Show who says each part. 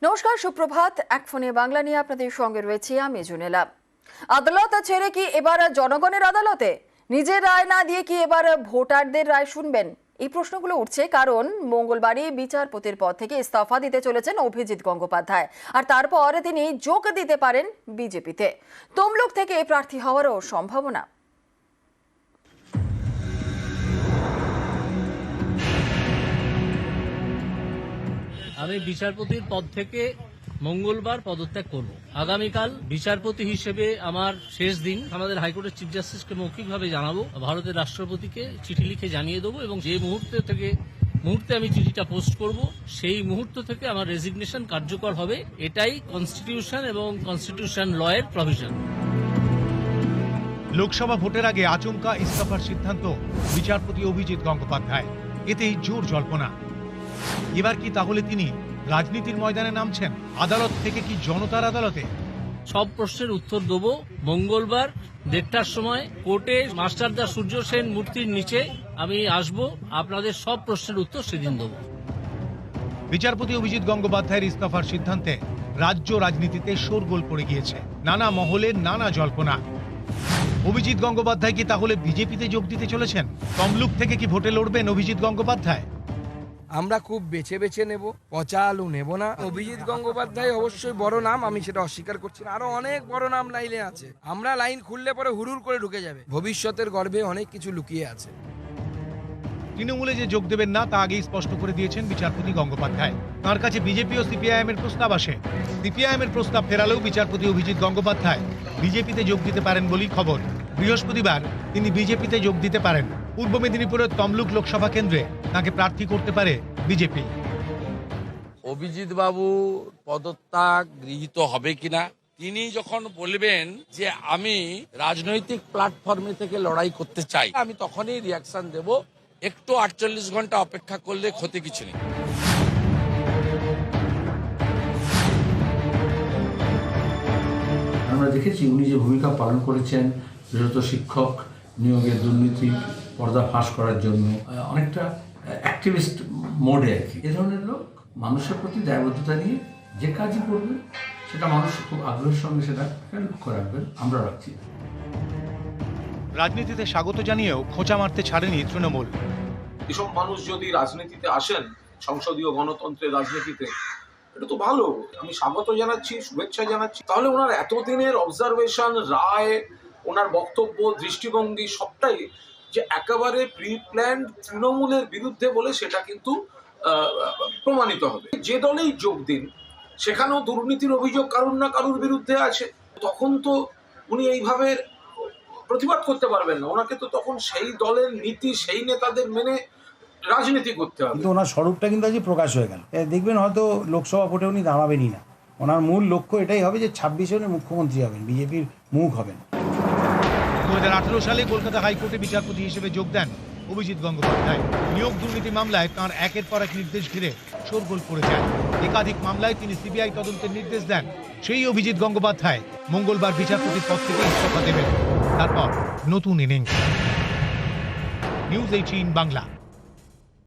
Speaker 1: নমস্কার, সুপ্রভাত। এক ফোনে বাংলা নিয়ে আপনাদের সঙ্গে রয়েছি আমি জুনেলা। আদালত ছেড়ে কি এবার জনগণের আদালতে? নিজের রায় না দিয়ে কি এবার ভোটারদের রায় শুনবেন? এই প্রশ্নগুলো উঠছে কারণ মঙ্গলবারই বিচারপতির পদ থেকে ইস্তফা দিতে চলেছেন অভিজিৎ গঙ্গোপাধ্যায়, আর তারপর তিনি যোগ দিতে পারেন বিজেপিতে। তমলুক থেকে প্রার্থী হওয়ারও সম্ভাবনা।
Speaker 2: আমি বিচারপতির পদ থেকে মঙ্গলবার পদত্যাগ করব। আগামীকাল বিচারপতি হিসেবে আমার শেষ দিন। আমাদের হাইকোর্টের চিফ জাস্টিসকে মৌখিকভাবে জানাবো, ভারতের রাষ্ট্রপতিকে চিঠি লিখে জানিয়ে দেবো এবং যে মুহূর্তে আমি চিঠিটা পোস্ট করব সেই মুহূর্ত থেকে আমার রেজিগনেশন কার্যকর হবে। এটাই কনস্টিটিউশন এবং কনস্টিটিউশন লয়ের প্রভিশন।
Speaker 3: লোকসভা ভোটের আগে আচমকা ইস্তফার সিদ্ধান্ত বিচারপতি অভিজিৎ গঙ্গোপাধ্যায়, এতেই জোর জল্পনা। এবার কি তাহলে তিনি রাজনীতির ময়দানে নামছেন? আদালত থেকে কি জনতার আদালতে?
Speaker 2: সব প্রশ্নের উত্তর দেবো মঙ্গলবার 1:30টার সময় কোর্টে মাস্টারদা সূর্য সেন মূর্তির নিচে আমি আসব। আপনাদের সব প্রশ্নের উত্তর সেদিন দেবো।
Speaker 3: বিচারপতি অভিজিৎ গঙ্গোপাধ্যায়ের ইস্তফার সিদ্ধান্তে রাজ্য রাজনীতিতে শোরগোল পড়ে গিয়েছে, নানা মহলে নানা জল্পনা। অভিজিৎ গঙ্গোপাধ্যায় কি তাহলে বিজেপিতে যোগ দিতে চলেছেন? তমলুক থেকে কি ভোটে লড়বেন অভিজিৎ গঙ্গোপাধ্যায়?
Speaker 4: আমরা খুব বেছে বেছে নেব, পচা আলু নেব না। অভিজিৎ গঙ্গোপাধ্যায় অবশ্যই বড় নাম, আমি সেটা অস্বীকার করছি না। আরো অনেক বড় নাম লাইনে আছে। আমরা লাইন খুললে পরে হুড়ুর করে ঢুকে যাবে। ভবিষ্যতের গর্ভে অনেক কিছু লুকিয়ে আছে।
Speaker 3: তৃণমূলে যে যোগ দেবেন না তা আগেই স্পষ্ট করে দিয়েছেন বিচারপতি গঙ্গোপাধ্যায়। তাঁর কাছে বিজেপি ও সিপিআইএম এর প্রস্তাব আসে। সিপিআইএম এর প্রস্তাব ফেরালেও বিচারপতি অভিজিৎ গঙ্গোপাধ্যায় বিজেপিতে যোগ দিতে পারেন বলেই খবর। বৃহস্পতিবার তিনি বিজেপিতে যোগ দিতে পারেন। পূর্ব মেদিনীপুরের তমলুক লোকসভা কেন্দ্রে তাকে প্রার্থী করতে পারে বিজেপি।
Speaker 5: অভিজিৎ বাবু পদত্যাগ গৃহীত হবে কিনা, তিনি যখন বলবেন যে আমি রাজনৈতিক প্ল্যাটফর্মে থেকে লড়াই করতে চাই, আমি তখনই রিয়াকশন দেব। একটু 48 ঘন্টা অপেক্ষা করলে ক্ষতি কিছু নেই।
Speaker 6: আমরা দেখেছি উনি যে ভূমিকা পালন করেছেন, বিশেষত শিক্ষক নিয়োগের দুর্নীতি পর্দা ফাঁস করার জন্য অনেকটা অ্যাক্টিভিস্ট মোডে আর কি। এ ধরনের লোক মানুষের প্রতি দায়বদ্ধতা নিয়ে যে কাজই করবে সেটা মানুষ খুব আগ্রহের সঙ্গে সেটা লক্ষ্য রাখবেন, আমরা রাখছি।
Speaker 3: রাজনীতিতে স্বাগত জানিয়েও খোঁচা মারতে ছাড়েনি তৃণমূল।
Speaker 7: এসব মানুষ যদি রাজনীতিতে আসেন, সংসদীয় গণতন্ত্রের রাজনীতিতে, এটা তো ভালো। আমি স্বাগত জানাচ্ছি, শুভেচ্ছা জানাচ্ছি। তাহলে ওনার এতদিনের অবজারভেশন, রায়, ওনার বক্তব্য, দৃষ্টিভঙ্গি সবটাই যে একেবারে প্রি প্ল্যান্ড তৃণমূলের বিরুদ্ধে বলে সেটা কিন্তু প্রমাণিত হবে। যে দলেই যোগ দিন, সেখানেও দুর্নীতির অভিযোগ কারুর না কারুর বিরুদ্ধে আছে। তখন তো উনি এইভাবে প্রতিবাদ করতে পারবেন না। ওনাকে তো তখন সেই দলের নীতি, সেই নেতাদের মেনে রাজনীতি করতে হবে।
Speaker 8: কিন্তু ওনার স্বরূপটা কিন্তু আজকে প্রকাশ হয়ে গেল। দেখবেন হয়তো লোকসভা ভোটে উনি দাঁড়াবেনই না। ওনার মূল লক্ষ্য এটাই হবে যে 26-এ উনি মুখ্যমন্ত্রী হবেন, বিজেপির মুখ হবেন।
Speaker 3: 2018 সালে কলকাতা হাইকোর্টে বিচারপতি হিসেবে যোগ দেন অভিজিৎ গঙ্গোপাধ্যায়। নিয়োগ দুর্নীতি মামলায় তাঁর একের পর এক নির্দেশ ঘিরে শোরগোল পড়ে যায়। একাধিক মামলায় তিনি সিবিআই তদন্তের নির্দেশ দেন। সেই অভিজিৎ গঙ্গোপাধ্যায় মঙ্গলবার বিচারপতির পদ থেকে ইস্তফা দেবেন। তারপর নতুন ইনিংস। নিউজ 18 বাংলা।